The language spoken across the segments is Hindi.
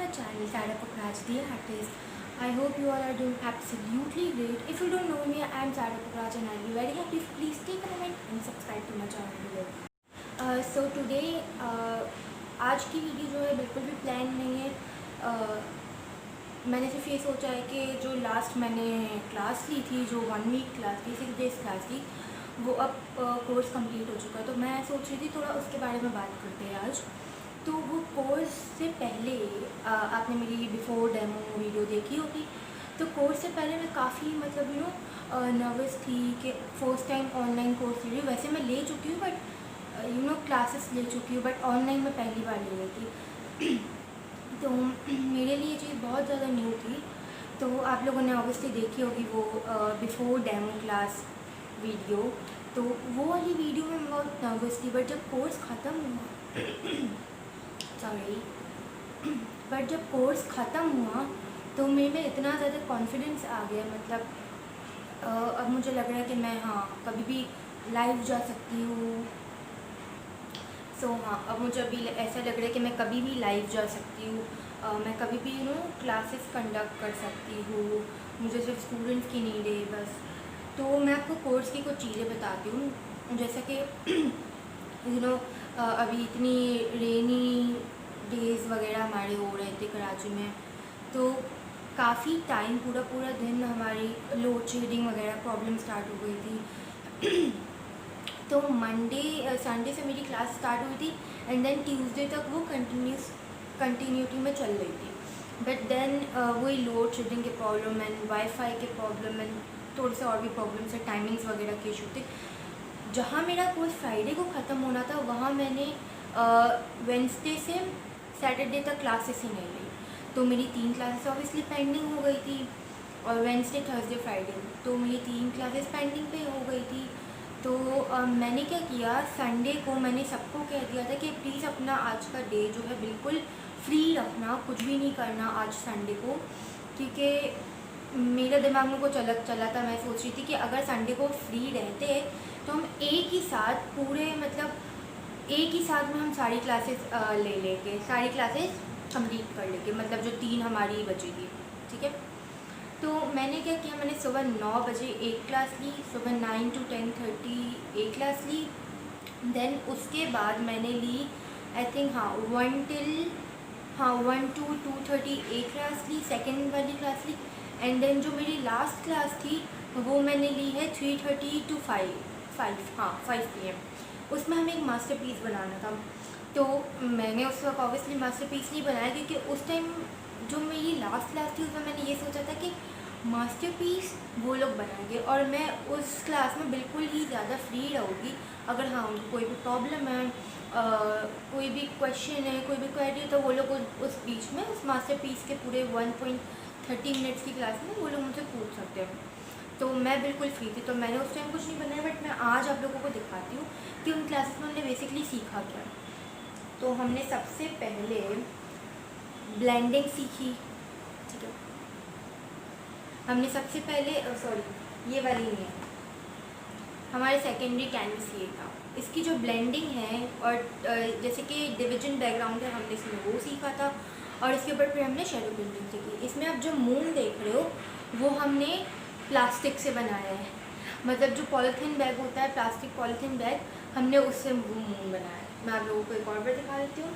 my channel Sarah Pokraj, the artist. I hope you all are doing absolutely great. If you don't know me, I am Sarah Pokraj and I'll be very happy if please take a moment and subscribe to my channel below. So today, आज की वीडियो जो है बिल्कुल भी प्लान नहीं है. मैंने सिर्फ ये सोचा है कि जो लास्ट मैंने क्लास ली थी, जो 1 वीक क्लास थी, 6 डेज़ क्लास थी, वो अब कोर्स कंप्लीट हो चुका है. तो मैं सोच रही थी थोड़ा उसके बारे में बात करते हैं आज. तो वो कोर्स से पहले आपने मेरी बिफोर डेमो वीडियो देखी होगी. तो कोर्स से पहले मैं काफ़ी नर्वस थी कि फ़र्स्ट टाइम ऑनलाइन कोर्स ले रही हूँ. वैसे मैं ले चुकी हूँ बट क्लासेस ले चुकी हूँ, बट ऑनलाइन मैं पहली बार ले रही थी. तो मेरे लिए ये चीज़ बहुत ज़्यादा न्यू थी. तो आप लोगों ने ऑब्वियसली देखी होगी वो बिफोर डेमो क्लास वीडियो. तो वो वाली वीडियो में बहुत नर्वस थी, बट जब कोर्स ख़त्म हुआ बट जब कोर्स ख़त्म हुआ तो मेरे में इतना ज़्यादा कॉन्फिडेंस आ गया. अब मुझे लग रहा है कि मैं कभी भी लाइव जा सकती हूँ. अब मुझे अभी ऐसा लग रहा है कि मैं कभी भी लाइव जा सकती हूँ. मैं कभी भी क्लासेस कंडक्ट कर सकती हूँ. मुझे सिर्फ स्टूडेंट्स की नीड है बस. तो मैं आपको कोर्स की कुछ चीज़ें बताती हूँ. जैसा कि अभी इतनी रेनी डेज़ वगैरह हमारे हो रहे थे कराची में, तो काफ़ी टाइम पूरा दिन हमारी लोड शेडिंग वगैरह प्रॉब्लम स्टार्ट हो गई थी. तो संडे से मेरी क्लास स्टार्ट हुई थी एंड देन ट्यूसडे तक वो कंटिन्यूटी में चल रही थी. बट देन वही लोड शेडिंग के प्रॉब्लम एंड वाईफाई के प्रॉब्लम एंड थोड़े से और भी प्रॉब्लम्स है, टाइमिंग्स वगैरह के इशू थे. जहाँ मेरा कोर्स फ्राइडे को ख़त्म होना था वहाँ मैंने वेडनेसडे से सैटरडे तक क्लासेस ही नहीं ली. तो मेरी 3 क्लासेस ऑब्वियसली पेंडिंग हो गई थी, और वेडनेसडे थर्सडे फ्राइडे तो मेरी 3 क्लासेस पेंडिंग पे हो गई थी. तो मैंने क्या किया, संडे को मैंने सबको कह दिया था कि प्लीज़ अपना आज का डे जो है बिल्कुल फ्री रखना, कुछ भी नहीं करना आज संडे को. क्योंकि मेरे दिमाग में कुछ अलग चला था. मैं सोच रही थी कि अगर संडे को फ्री रहते तो हम एक ही साथ में हम सारी क्लासेस ले लेके सारी क्लासेस कंप्लीट कर लेंगे, मतलब जो 3 हमारी बचेगी. ठीक है. तो मैंने क्या किया, मैंने सुबह 9 बजे एक क्लास ली, सुबह 9 to 10:30 एक क्लास ली. देन उसके बाद मैंने ली आई थिंक 1 to 2:30 एक क्लास ली, सेकेंड वाली क्लास ली. एंड देन जो मेरी लास्ट क्लास थी वो मैंने ली है 3:30 to 5 PM. उसमें हमें एक मास्टरपीस बनाना था. तो मैंने उस वक्त ऑब्वियसली मास्टरपीस नहीं बनाया, क्योंकि उस टाइम जो मेरी लास्ट क्लास थी उसमें मैंने ये सोचा था कि मास्टरपीस वो लोग बनाएंगे और मैं उस क्लास में बिल्कुल ही ज़्यादा फ्री रहूँगी. अगर उनको कोई भी प्रॉब्लम है, कोई भी क्वेश्चन है, कोई भी क्वेरी है, तो वो लोग उस बीच में उस मास्टरपीस के पूरे 1.30 मिनट्स की क्लास में वो लोग मुझसे पूछ सकते हैं. तो मैं बिल्कुल फ्री थी. तो मैंने उस टाइम कुछ नहीं बनाया, बट मैं आज आप लोगों को दिखाती हूँ कि उन क्लासेस में हमने बेसिकली सीखा क्या. तो हमने सबसे पहले ब्लेंडिंग सीखी. ठीक है. हमने सबसे पहले ये वाली नहीं है, हमारे सेकेंडरी कैनवस ये था. इसकी जो ब्लेंडिंग है और जैसे कि डिवीजन बैकग्राउंड है, हमने इसमें वो सीखा था. और इसके ऊपर फिर हमने शेडो पेंटिंग सीखी. इसमें आप जो मून देख रहे हो वो हमने प्लास्टिक से बनाया है. मतलब जो पॉलीथीन बैग होता है, प्लास्टिक पॉलीथीन बैग, हमने उससे वो मून बनाया है. मैं आप लोगों को एक और बार दिखा देती हूँ.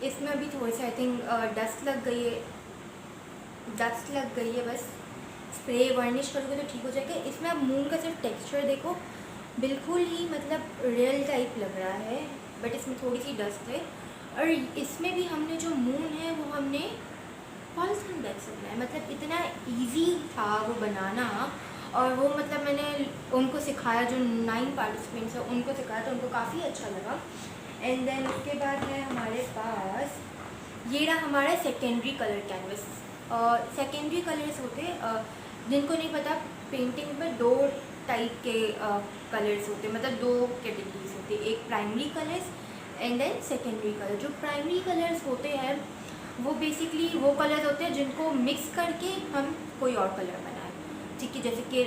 इसमें अभी थोड़ी सी आई थिंक डस्ट लग गई है. बस स्प्रे वर्निश करोगे तो ठीक हो जाएगा. इसमें आप मून का सिर्फ टेक्सचर देखो, बिल्कुल ही रियल टाइप लग रहा है, बट इसमें थोड़ी सी डस्ट है. और इसमें भी हमने जो मून है वो हमने पॉलीथीन बैग से बनाया. मतलब इतना इजी था वो बनाना. और वो मैंने उनको सिखाया, जो 9 पार्टिसिपेंट्स हैं उनको सिखाया, तो उनको काफ़ी अच्छा लगा. एंड देन उसके बाद है हमारे पास ये रहा हमारा secondary colour canvas. Secondary colours होते जिनको नहीं पता, पेंटिंग में 2 टाइप के कलर्स होते, मतलब 2 कैटेगरीज होती है. एक primary colours and then secondary colour. जो प्राइमरी कलर्स होते हैं वो बेसिकली वो कलर्स होते हैं जिनको मिक्स करके हम कोई और कलर बनाएं. ठीक है. जैसे कि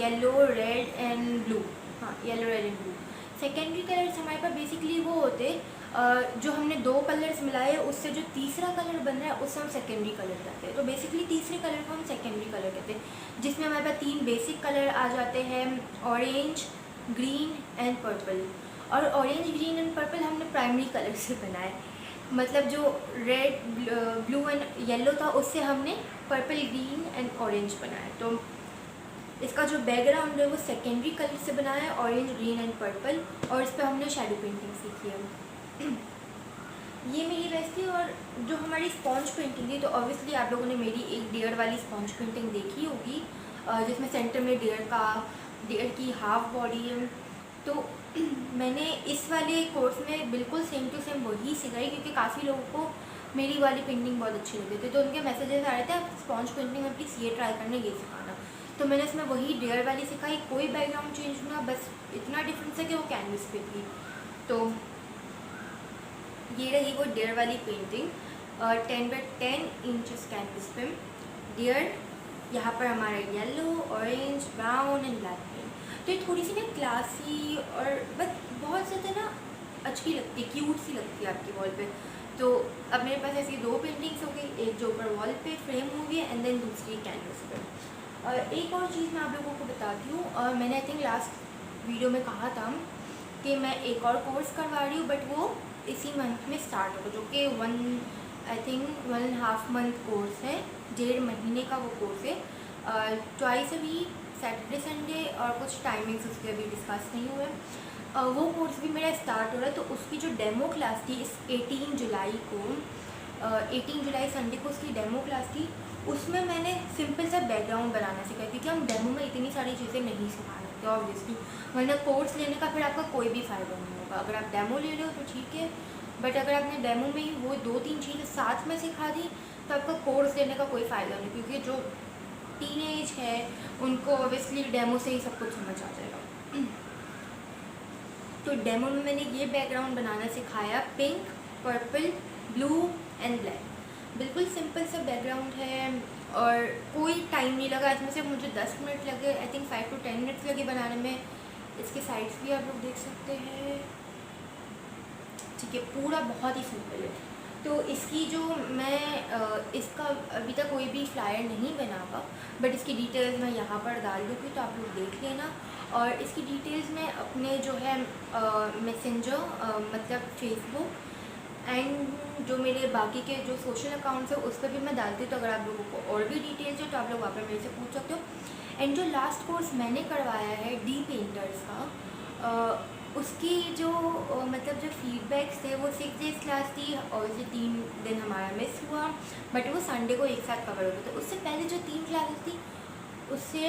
yellow, red and blue. Yellow, red and blue. Secondary colours हमारे पास बेसिकली वो होते जो हमने 2 कलर्स मिलाए उससे जो तीसरा कलर बन रहा है उससे हम सेकेंडरी कलर कहते हैं। तो बेसिकली तीसरे कलर को हम सेकेंडरी कलर कहते हैं, जिसमें हमारे पास 3 बेसिक कलर आ जाते हैं, ऑरेंज, ग्रीन एंड पर्पल। और ऑरेंज, ग्रीन एंड पर्पल हमने प्राइमरी कलर से बनाए, मतलब जो रेड, ब्लू एंड येलो था उससे हमने पर्पल, ग्रीन एंड ऑरेंज बनाया। तो इसका जो बैकग्राउंड है वो सेकेंडरी कलर से बनाया है, ऑरेंज, ग्रीन एंड पर्पल, और इस पर हमने शैडो पेंटिंग सीखी है। ये मेरी वैसे थी। और जो हमारी स्पॉन्ज पेंटिंग थी, तो ऑब्वियसली आप लोगों ने मेरी एक डियर वाली स्पॉन्ज पेंटिंग देखी होगी, जिसमें सेंटर में डियर की हाफ बॉडी है। तो मैंने इस वाले कोर्स में बिल्कुल सेम टू सेम वही सिखाई, क्योंकि काफ़ी लोगों को मेरी वाली पेंटिंग बहुत अच्छी लगी थी, तो उनके मैसेजेस आ रहे थे आप स्पॉन्ज पेंटिंग में प्लीज़ ये ट्राई करने, ये सिखाना। तो मैंने इसमें वही डियर वाली सिखाई, कोई बैकग्राउंड चेंज हुआ, बस इतना डिफरेंस है कि वो कैनवस पे थी। तो ये रही वो डियर वाली पेंटिंग 10 बाई 10 इंचेस कैनवस पे। डियर, यहाँ पर हमारा yellow, orange, brown and black paint. तो ये थोड़ी सी ना क्लासी और बस बहुत ज़्यादा ना अच्छी लगती है, क्यूट सी लगती है आपकी वॉल पे। तो अब मेरे पास ऐसी 2 पेंटिंग्स हो गई, एक जो ऊपर वॉल पे फ्रेम हो गई है एंड देन दूसरी कैनवस पे। और एक और चीज़ मैं आप लोगों को बताती हूँ, और मैंने आई थिंक लास्ट वीडियो में कहा था कि मैं एक और कोर्स करवा रही हूँ, बट वो इसी मंथ में स्टार्ट होगा, जो कि 1.5 मंथ कोर्स है, 1.5 महीने का वो कोर्स है। Twice a week, Saturday Sunday, और कुछ टाइमिंग्स उसके अभी डिस्कस नहीं हुए। वो कोर्स भी मेरा स्टार्ट हो रहा है, तो उसकी जो डेमो क्लास थी इस 18 जुलाई को, 18 जुलाई संडे को उसकी डेमो क्लास थी। उसमें मैंने सिंपल सा बैकग्राउंड बनाना सीखा, क्योंकि हम डेमो में इतनी सारी चीज़ें नहीं सिखा सकते ऑब्वियसली, वरना कोर्स लेने का फिर आपका कोई भी फ़ायदा नहीं होगा। अगर आप डेमो ले रहे हो तो ठीक है, बट अगर आपने डेमो में ही वो 2-3 चीज़ें साथ में सिखा दी तो आपका कोर्स लेने का कोई फ़ायदा नहीं, क्योंकि जो टीनेज है उनको ऑब्वियसली डेमो से ही सब कुछ समझ आ जाएगा। तो डेमो में मैंने ये बैकग्राउंड बनाना सिखाया, pink, purple, blue and black. बिल्कुल सिंपल सा बैकग्राउंड है और कोई टाइम नहीं लगा इसमें, से मुझे 10 मिनट लगे, आई थिंक 5 to 10 मिनट्स लगे बनाने में। इसके साइड्स भी आप लोग देख सकते हैं, ठीक है, पूरा बहुत ही सिंपल है। तो इसकी जो मैं इसका अभी तक कोई भी फ्लायर नहीं बनागा, बट इसकी डिटेल्स मैं यहाँ पर डाल दूँगी, तो आप लोग देख लेना। और इसकी डिटेल्स मैं अपने जो है मैसेंजर, मतलब फेसबुक एंड जो मेरे बाकी के जो सोशल अकाउंट्स है उस पर भी मैं डालती हूँ। तो अगर आप लोगों को और भी डिटेल्स है तो आप लोग वहाँ पर मेरे से पूछ सकते हो। एंड जो लास्ट कोर्स मैंने करवाया है डी पेंटर्स का, उसकी जो मतलब जो फीडबैक्स थे वो 6 डेज़ क्लास थी, और ये 3 दिन हमारा मिस हुआ, बट वो संडे को एक साथ कवर हो गया। तो उससे पहले जो 3 क्लासेस थी उससे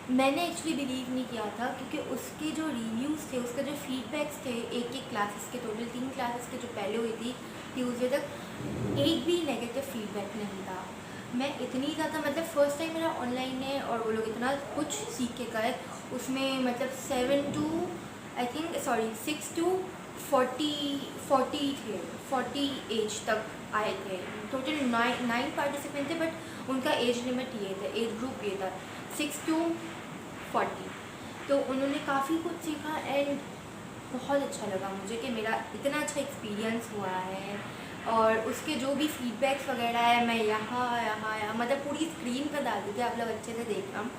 मैंने एक्चुअली बिलीव नहीं किया था, क्योंकि उसके जो रिव्यूज़ थे, उसके जो फीडबैक्स थे, एक क्लासेस के, टोटल 3 क्लासेस के जो पहले हुई थी ट्यूसडे तक, एक भी नेगेटिव फीडबैक नहीं था। मैं इतनी ज़्यादा, मतलब फ़र्स्ट टाइम मेरा ऑनलाइन है और वो लोग इतना कुछ सीख के गए उसमें, मतलब 6 to 40 थे, 40 एज तक आए थे। टोटल 9 पार्टिसिपेंट थे, बट उनका एज लिमिट ये था, एज ग्रुप ये था 6 to 40। तो उन्होंने काफ़ी कुछ सीखा एंड बहुत अच्छा लगा मुझे कि मेरा इतना अच्छा एक्सपीरियंस हुआ है। और उसके जो भी फीडबैक्स वगैरह है मैं यहाँ मतलब पूरी स्क्रीन पर डाल दी थी, आप लोग अच्छे से देखना।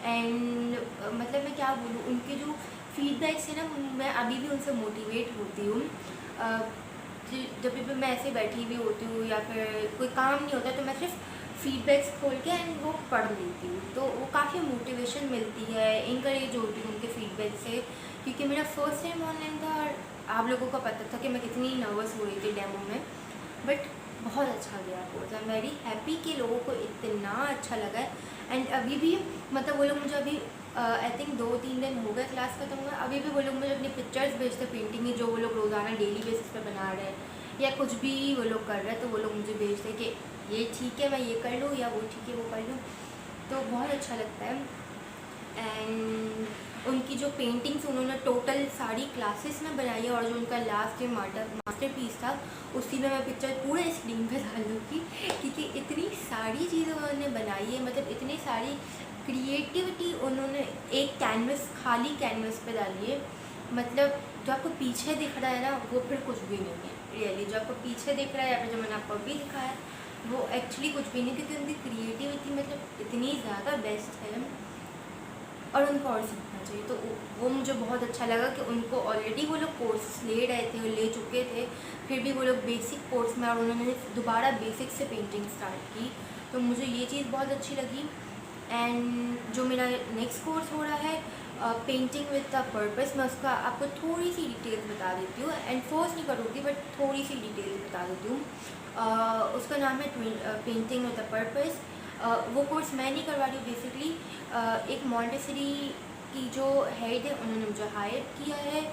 एंड मतलब मैं क्या बोलूँ, उनके जो फीडबैक्स है ना, मैं अभी भी उनसे मोटिवेट होती हूँ। जब भी मैं ऐसे बैठी हुई होती हूँ या फिर कोई काम नहीं होता, तो मैं सिर्फ फीडबैक्स खोल के एंड वो पढ़ लेती हूँ, तो वो काफ़ी मोटिवेशन मिलती है, इंकरेज होती हूँ उनके फीडबैक से। क्योंकि मेरा फर्स्ट टाइम ऑनलाइन था और आप लोगों को पता था कि मैं कितनी नर्वस हो रही थी डेमो में, बट बहुत अच्छा गया course. I am very happy कि लोगों को इतना अच्छा लगा है। एंड अभी भी मतलब वो लोग मुझे अभी आई थिंक 2-3 दिन हो गए क्लास खत्म हुआ, अभी भी वो लोग मुझे अपनी पिक्चर्स भेजते पेंटिंग में, जो वो लोग रोज़ाना डेली बेसिस पे बना रहे हैं या कुछ भी वो लोग कर रहे हैं, तो वो लोग मुझे भेजते कि ये ठीक है मैं ये कर लूँ, या वो ठीक है वो कर लूँ। तो बहुत अच्छा लगता है। एंड उनकी जो पेंटिंग्स उन्होंने टोटल सारी क्लासेस में बनाई है, और जो उनका लास्ट मास्टर पीस था उसी में मैं पिक्चर पूरे स्क्रीन पे डाल दूँगी, क्योंकि इतनी सारी चीज़ें उन्होंने बनाई है, मतलब इतनी सारी क्रिएटिविटी उन्होंने एक कैनवस, खाली कैनवस पे डाली है। मतलब जो आपको पीछे दिख रहा है ना वो फिर कुछ भी नहीं है रियली। जो आपको पीछे दिख रहा है या फिर जो मैंने आपको अभी दिखाया वो एक्चुअली कुछ भी नहीं, क्योंकि उनकी क्रिएटिविटी मतलब इतनी ज़्यादा बेस्ट है और उनको और सीखना चाहिए। तो वो मुझे बहुत अच्छा लगा कि उनको ऑलरेडी वो लोग कोर्स ले रहे थे, ले चुके थे, फिर भी वो लोग बेसिक कोर्स में और उन्होंने दोबारा बेसिक से पेंटिंग स्टार्ट की। तो मुझे ये चीज़ बहुत अच्छी लगी। एंड जो मेरा नेक्स्ट कोर्स हो रहा है पेंटिंग विद द पर्पस, मैं उसका आपको थोड़ी सी डिटेल्स बता देती हूँ। एंड फोर्स नहीं करूँगी बट थोड़ी सी डिटेल्स बता देती हूँ। उसका नाम है पेंटिंग विद द पर्पस। वो कोर्स मैं नहीं करवा रही हूँ बेसिकली। एक मॉन्टेसरी की जो हेड है उन्होंने मुझे हायर किया है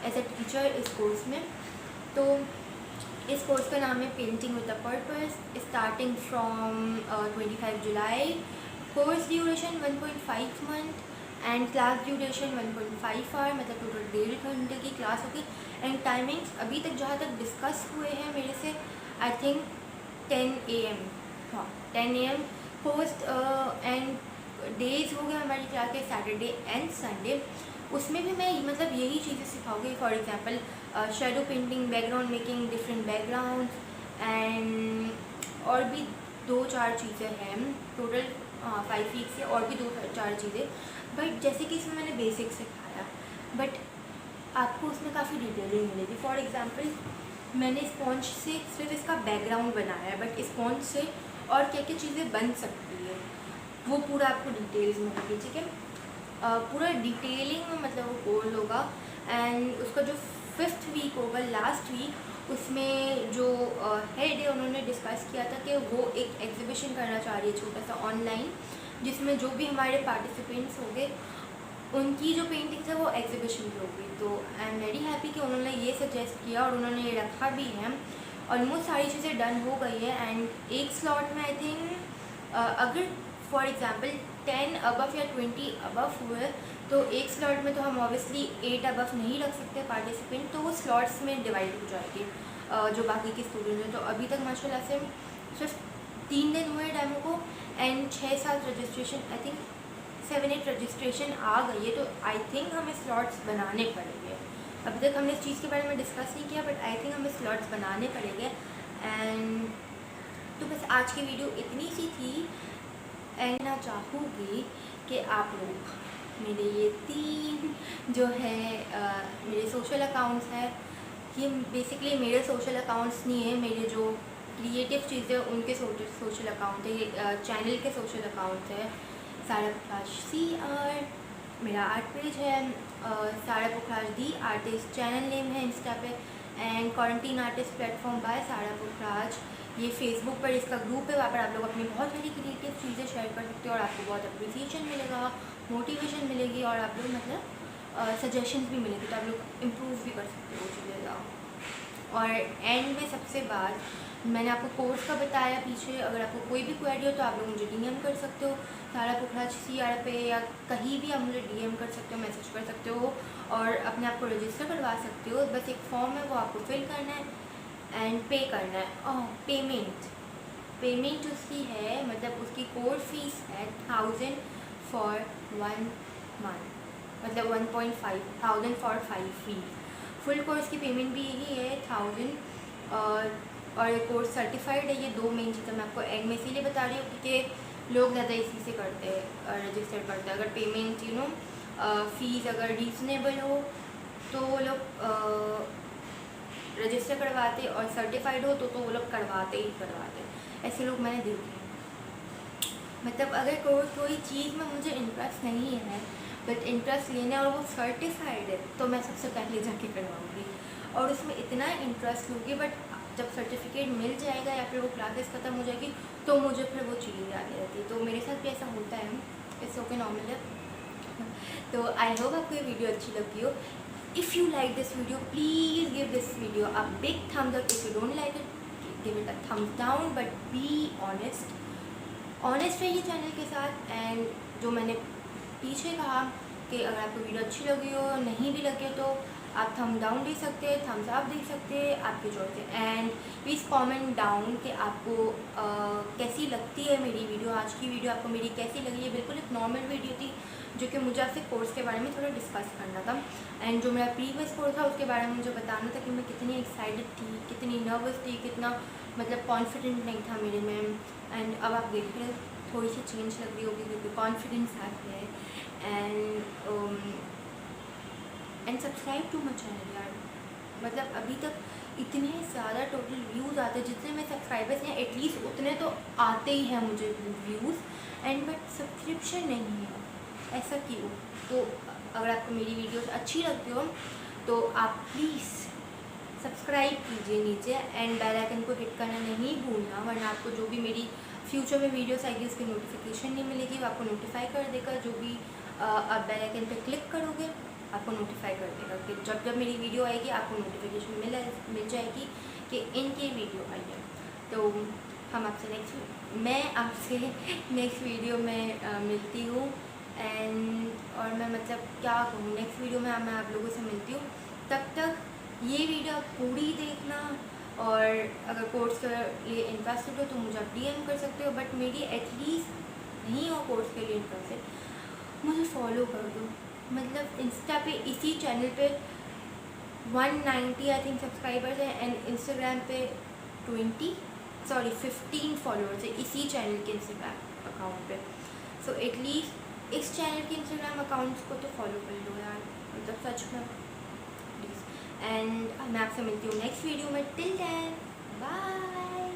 एज अ टीचर इस कोर्स में। तो इस कोर्स का नाम है painting with the purpose, starting from 25 जुलाई। Course duration 1.5 month and class duration 1.5 hour, मतलब टोटल 1.5 घंटे की क्लास होगी। एंड टाइमिंग्स अभी तक जहाँ तक डिस्कस हुए हैं मेरे से, आई थिंक 10 AM, हाँ 10 AM पोस्ट। एंड डेज हो गए हमारी क्लास के सैटरडे एंड संडे। उसमें भी मैं मतलब यही चीज़ें सिखाऊंगी। For example shadow painting, background making, different background and और भी 2-4 चीज़ें हैं टोटल 5 वीक से, और भी 2-4 चीज़ें। बट जैसे कि इसमें मैंने बेसिक सिखाया बट आपको उसमें काफ़ी डिटेलिंग मिलेगी। फॉर एग्जांपल मैंने स्पॉन्ज से सिर्फ इसका बैकग्राउंड बनाया है, बट स्पॉन्ज से और क्या क्या चीज़ें बन सकती है वो पूरा आपको डिटेल्स में मिलेगी, ठीक है। पूरा डिटेलिंग में मतलब वो कोर्स होगा। एंड उसका जो 5th वीक होगा, लास्ट वीक, उसमें जो हेड है उन्होंने डिस्कस किया था कि वो एक एग्जीबिशन करना चाह रही है छोटा सा ऑनलाइन, जिसमें जो भी हमारे पार्टिसिपेंट्स होंगे उनकी जो पेंटिंग्स है वो एग्जीबिशन की होगी। तो आई एम वेरी हैप्पी कि उन्होंने ये सजेस्ट किया और उन्होंने ये रखा भी है। ऑलमोस्ट सारी चीज़ें डन हो गई है। एंड एक स्लॉट में आई थिंक अगर फॉर एग्जांपल 10 अबव या 20 अबव हुए तो एक स्लॉट में तो हम ऑब्वियसली 8 अबव नहीं रख सकते पार्टिसिपेंट, तो वो स्लॉट्स में डिवाइड हो जाएगी जो बाकी के स्टूडेंट्स हैं। तो अभी तक माशाल्लाह से सिर्फ 3 दिन हुए डेमो को and 6-7 registration, I think 7-8 registration आ गई है। तो आई थिंक हमें स्लॉट्स बनाने पड़ेंगे। अभी तक हमने इस चीज़ के बारे में डिस्कस नहीं किया बट आई थिंक हमें स्लॉट्स बनाने पड़ेंगे। एंड तो बस आज की वीडियो इतनी सी थी। एंड मैं चाहूँगी कि आप लोग मेरे ये 3 जो है मेरे सोशल अकाउंट्स हैं, ये बेसिकली मेरे सोशल अकाउंट्स नहीं है, मेरे जो क्रिएटिव चीज़ें उनके सोशल अकाउंट है, ये चैनल के सोशल अकाउंट है। सारा पुखराज CR मेरा आर्ट पेज है, सारा पुखराज दी आर्टिस्ट चैनल नेम है इंस्टा पे, and quarantine artist platform bye सारा पुखराज, ये फेसबुक पर इसका ग्रुप है, वहाँ पर आप लोग अपनी बहुत सारी क्रिएटिव चीज़ें शेयर कर सकते हो और आपको बहुत अप्रिसिएशन मिलेगा, मोटिवेशन मिलेगी और आप लोग मतलब सजेशंस भी मिलेगी, तो आप लोग इम्प्रूव भी कर सकते हो चीज़ें का। और एंड में सबसे बाद मैंने आपको कोर्स का बताया पीछे, अगर आपको कोई भी क्वेरी हो तो आप लोग मुझे DM कर सकते हो सारा पुखराज CR पे, या कहीं भी आप मुझे DM कर सकते हो, मैसेज कर सकते हो और अपने आप को रजिस्टर करवा सकते हो। बस एक फॉर्म है वो आपको फिल करना है एंड पे करना है। पेमेंट उसकी है, मतलब उसकी कोर्स फीस है 1000 फॉर 1 मंथ, मतलब 1,500 फॉर 5 वीक। फुल कोर्स की पेमेंट भी यही है 1000। और ये कोर्स सर्टिफाइड है। ये 2 मेन चीज़ें मैं आपको एंड में इसीलिए बता रही हूँ क्योंकि लोग ज़्यादा इसी से करते हैं, रजिस्टर करते हैं। अगर पेमेंट फ़ीस अगर रीज़नेबल हो तो वो लोग रजिस्टर करवाते, और सर्टिफाइड हो तो वो लोग करवाते। ऐसे लोग मैंने देखे हैं। मतलब अगर कोई चीज़ में मुझे इंटरेस्ट नहीं है बट इंटरेस्ट लेना और वो सर्टिफाइड है तो मैं सबसे पहले जाके करवाऊँगी और उसमें इतना इंटरेस्ट लूँगी। बट जब सर्टिफिकेट मिल जाएगा या फिर वो क्लासेस ख़त्म हो जाएगी तो मुझे फिर वो चीज़ आने रहती है। तो मेरे साथ भी ऐसा होता है, इट्स ओके, नॉर्मल है। तो आई होप आपको ये वीडियो अच्छी लगी हो। If you like this video please give this video a big thumbs up. If you don't like it give it a thumbs down, but be honest रहिए चैनल के साथ। एंड जो मैंने पीछे कहा कि अगर आपको वीडियो अच्छी लगी हो, नहीं भी लगे तो आप थम डाउन दे सकते हैं, थम्स अप दे सकते हैं, आपकी चॉइस है। एंड प्लीज़ कमेंट डाउन कि आपको कैसी लगती है मेरी वीडियो। आज की वीडियो आपको मेरी कैसी लगी है। बिल्कुल एक नॉर्मल वीडियो थी जो कि मुझे आपसे कोर्स के बारे में थोड़ा डिस्कस करना था। एंड जो मेरा प्रीवियस कोर्स था उसके बारे में मुझे बताना था कि मैं कितनी एक्साइटेड थी, कितनी नर्वस थी, कितना मतलब कॉन्फिडेंट नहीं था मेरे में। एंड अब आप देख रहे हैं थोड़ी सी चेंज लग रही होगी क्योंकि कॉन्फिडेंस आ गया है। And subscribe to my channel यार। मतलब अभी तक इतने ज़्यादा टोटल व्यूज़ आते हैं, जितने में सब्सक्राइबर्स हैं एटलीस्ट उतने तो आते ही हैं मुझे व्यूज़, एंड बट सब्सक्रिप्शन नहीं है। ऐसा क्यों? तो अगर आपको मेरी वीडियोस अच्छी लगती हो तो आप प्लीज़ सब्सक्राइब कीजिए नीचे, एंड बेल आइकन को हिट करना नहीं भूलना, वरना आपको जो भी मेरी फ्यूचर में वीडियोस आएगी उसकी नोटिफिकेशन नहीं मिलेगी। वो आपको नोटिफाई कर देगा, जो भी आप बेल आइकन पे क्लिक करोगे आपको नोटिफाई कर देगा कि जब जब मेरी वीडियो आएगी आपको नोटिफिकेशन मिल जाएगी कि इनकी वीडियो आई है। तो हम आपसे मैं आपसे नेक्स्ट वीडियो में मिलती हूँ। और मैं मतलब क्या कहूँ, नेक्स्ट वीडियो में मैं आप लोगों से मिलती हूँ। तब तक ये वीडियो आप पूरी देखना, और अगर कोर्स के लिए इंटरेस्टेड हो तो मुझे आप DM कर सकते हो, बट मेरी एटलीस्ट नहीं हो कोर्स के लिए इंटरेस्टेड मुझे फॉलो कर दो। मतलब इंस्टा पे इसी चैनल पे 190 आई थिंक सब्सक्राइबर्स हैं, एंड इंस्टाग्राम पे 15 फॉलोअर्स है इसी चैनल के इंस्टाग्राम अकाउंट पे। सो एटलीस्ट इस चैनल के इंस्टाग्राम अकाउंट्स को तो फॉलो कर लो यार, मतलब सच में प्लीज़। एंड मैं आपसे मिलती हूँ नेक्स्ट वीडियो में। Till then bye.